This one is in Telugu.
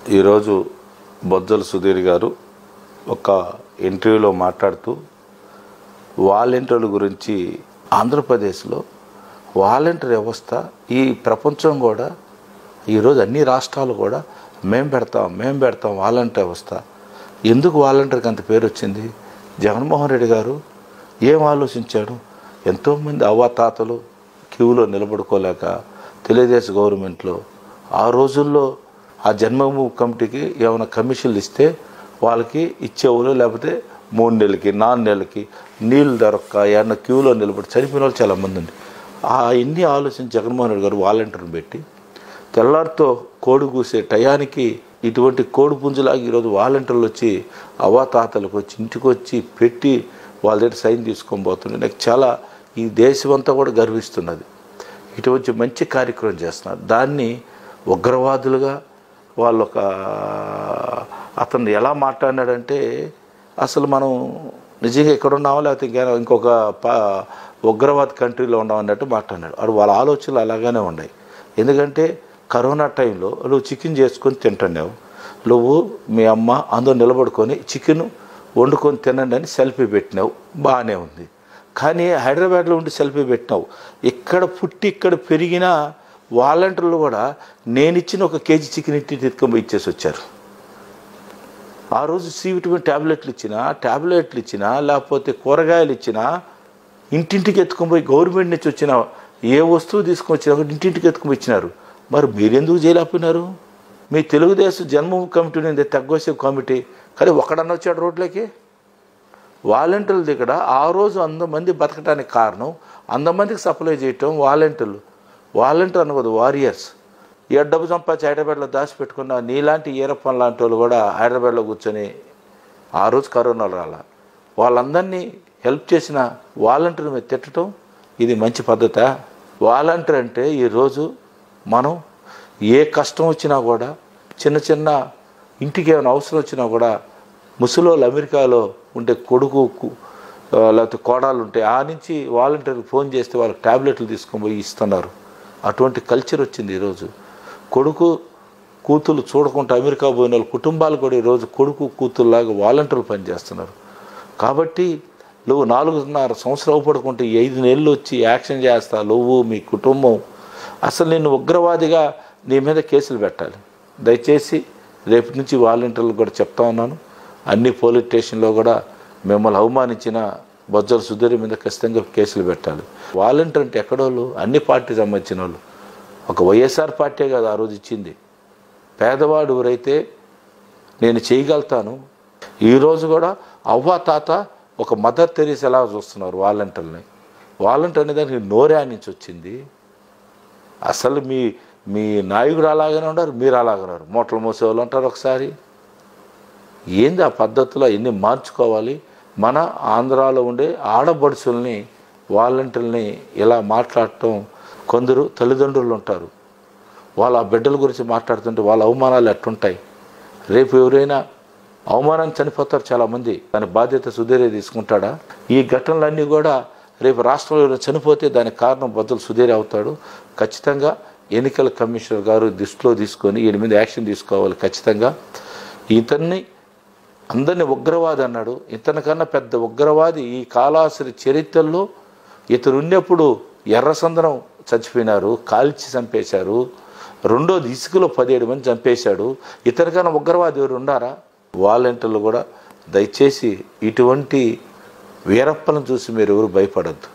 ఈరోజు బొజ్జల సుధీర్ గారు ఒక ఇంటర్వ్యూలో మాట్లాడుతూ వాలంటీర్ల గురించి ఆంధ్రప్రదేశ్లో వాలంటీర్ వ్యవస్థ ఈ ప్రపంచం కూడా ఈరోజు అన్ని రాష్ట్రాలు కూడా మేము పెడతాం వాలంటీర్ వ్యవస్థ. ఎందుకు వాలంటీర్కి అంత పేరు వచ్చింది? జగన్మోహన్ రెడ్డి గారు ఏం ఆలోచించాడు? ఎంతోమంది అవ్వాతాతలు క్యూలో నిలబడుకోలేక తెలుగుదేశం గవర్నమెంట్లో ఆ రోజుల్లో ఆ జన్మభూమి కమిటీకి ఏమైనా కమిషన్లు ఇస్తే వాళ్ళకి ఇచ్చేవాళ్ళు, లేకపోతే 3 నెలలకి 4 నెలలకి నీళ్ళు దొరక్క ఏమన్నా క్యూలో నిలబడి చనిపోయిన వాళ్ళు చాలామంది ఉంది. ఇన్ని ఆలోచించి జగన్మోహన్ రెడ్డి గారు వాలంటీర్ని పెట్టి తెల్లారితో కోడి కూసే టయానికి ఇటువంటి కోడి పుంజులాగా ఈరోజు వాలంటీర్లు వచ్చి అవ్వాతాతలకు వచ్చి ఇంటికి వచ్చి పెట్టి వాళ్ళ దగ్గర సైన్ తీసుకొని పోతుండే నాకు చాలా ఈ దేశం అంతా కూడా గర్విస్తున్నది. ఇటువంటి మంచి కార్యక్రమం చేస్తున్నారు. దాన్ని ఉగ్రవాదులుగా వాళ్ళు అతను ఎలా మాట్లాడినాడంటే అసలు మనం నిజంగా ఎక్కడ ఉన్నామో లేకపోతే ఇంకొక ఉగ్రవాద కంట్రీలో ఉన్నాం అన్నట్టు మాట్లాడినాడు. అది వాళ్ళ ఆలోచనలు అలాగానే ఉన్నాయి. ఎందుకంటే కరోనా టైంలో నువ్వు చికెన్ చేసుకొని తింటున్నావు, నువ్వు మీ అమ్మ అందరూ నిలబడుకొని చికెన్ వండుకొని తినండి అని సెల్ఫీ పెట్టినావు, బాగానే ఉంది. కానీ హైదరాబాద్లో ఉండి సెల్ఫీ పెట్టినావు. ఇక్కడ పుట్టి ఇక్కడ పెరిగిన వాలంటీర్లు కూడా నేను ఇచ్చిన 1 కేజీ చికెన్ ఇంటికి ఎత్తుకొని ఇచ్చేసి వచ్చారు. ఆ రోజు సి విటమిన్ ట్యాబ్లెట్లు ఇచ్చినా లేకపోతే కూరగాయలు ఇచ్చినా ఇంటింటికి ఎత్తుకొని పోయి గవర్నమెంట్ నుంచి వచ్చిన ఏ వస్తువు తీసుకొని వచ్చినా ఇంటింటికి ఎత్తుకొని ఇచ్చినారు. మరి మీరెందుకు చేయలేకపోయినారు? మీ తెలుగుదేశం జన్మభూమి కమిటీ ఉంది, తగ్గోసే కమిటీ, కానీ ఒకడన్నా వచ్చాడు రోడ్లకి. వాలంటీర్ల దగ్గర ఆ రోజు 100 మంది బతకడానికి కారణం 100 మందికి సప్లై చేయటం వాలంటీర్ అనకూడదు, వారియర్స్. ఏ డబ్బు సంపాదించి హైదరాబాద్లో దాచిపెట్టుకున్న నీలాంటి ఈరప్పన్ లాంటి వాళ్ళు కూడా హైదరాబాద్లో కూర్చొని ఆ రోజు కరోనాలో రాలా వాళ్ళందరినీ హెల్ప్ చేసిన వాలంటీర్ మీద తిట్టడం ఇది మంచి పద్ధత? వాలంటీర్ అంటే ఈరోజు మనం ఏ కష్టం వచ్చినా కూడా చిన్న ఇంటికి ఏమైనా అవసరం వచ్చినా కూడా ముసలోళ్ళు అమెరికాలో ఉంటే కొడుకు లేకపోతే కోడలు ఉంటే ఆ నుంచి వాలంటీర్కి ఫోన్ చేస్తే వాళ్ళకి ట్యాబ్లెట్లు తీసుకొని పోయి ఇస్తున్నారు. అటువంటి కల్చర్ వచ్చింది ఈరోజు. కొడుకు కూతురు చూడకుండా అమెరికా పోయిన వాళ్ళ కుటుంబాలు కూడా ఈరోజు కొడుకు కూతురులాగా వాలంటీర్లు పనిచేస్తున్నారు. కాబట్టి నువ్వు 4.5 సంవత్సరాలు అవపడుకుంటే 5 నెలలు వచ్చి యాక్షన్ చేస్తా నువ్వు మీ కుటుంబం, అసలు నేను ఉగ్రవాదిగా నీ మీద కేసులు పెట్టాలి. దయచేసి రేపు నుంచి వాలంటీర్లు కూడా చెప్తా ఉన్నాను, అన్ని పోలీస్ స్టేషన్లో కూడా మిమ్మల్ని అవమానించిన బొజ్జల సుధీర్ మీద ఖచ్చితంగా కేసులు పెట్టాలి. వాలంటీర్ అంటే ఎక్కడోళ్ళు అన్ని పార్టీకి సంబంధించిన వాళ్ళు, ఒక వైఎస్ఆర్ పార్టీ కాదు ఆ రోజు ఇచ్చింది. పేదవాడు ఎవరైతే నేను చేయగలుగుతాను. ఈరోజు కూడా తాత ఒక మదర్ తెరీసా ఎలా చూస్తున్నారు వాలంటీర్ని. వాలంటీర్ అనే దానికి నోరా నుంచి వచ్చింది. అసలు మీ నాయకుడు అలాగనే ఉన్నారు, మీరు అలాగనే ఉన్నారు. మూటలు మోసేవాళ్ళు అంటారు. ఒకసారి ఏంది ఆ పద్ధతిలో ఎన్ని మార్చుకోవాలి. మన ఆంధ్రాలో ఉండే ఆడబడుచుల్ని వాలంటీర్ని ఇలా మాట్లాడటం, కొందరు తల్లిదండ్రులు ఉంటారు వాళ్ళ బిడ్డల గురించి మాట్లాడుతుంటే వాళ్ళ అవమానాలు ఎట్టుంటాయి. రేపు ఎవరైనా అవమానం చనిపోతారు చాలామంది, దాని బాధ్యత సుధీరే తీసుకుంటాడా? ఈ ఘటనలన్నీ కూడా రేపు రాష్ట్రంలో చనిపోతే దానికి కారణం బొజ్జల సుధీరే అవుతాడు. ఖచ్చితంగా ఎన్నికల కమిషనర్ గారు దృష్టిలో తీసుకొని 8 మీద యాక్షన్ తీసుకోవాలి. ఖచ్చితంగా ఇతన్ని అందరినీ ఉగ్రవాది అన్నాడు. ఇతనికన్నా పెద్ద ఉగ్రవాది ఈ కాళాశ్రీ చరిత్రలో ఇతను ఉన్నప్పుడు ఎర్రసందనం చచ్చిపోయినారు, కాల్చి చంపేశారు. రెండోది ఇసుకలో 17 మంది చంపేశాడు. ఇతనికన్నా ఉగ్రవాది ఎవరు ఉన్నారా? వాలంటీర్లు కూడా దయచేసి ఇటువంటి వీరప్పలను చూసి మీరు ఎవరు భయపడద్దు.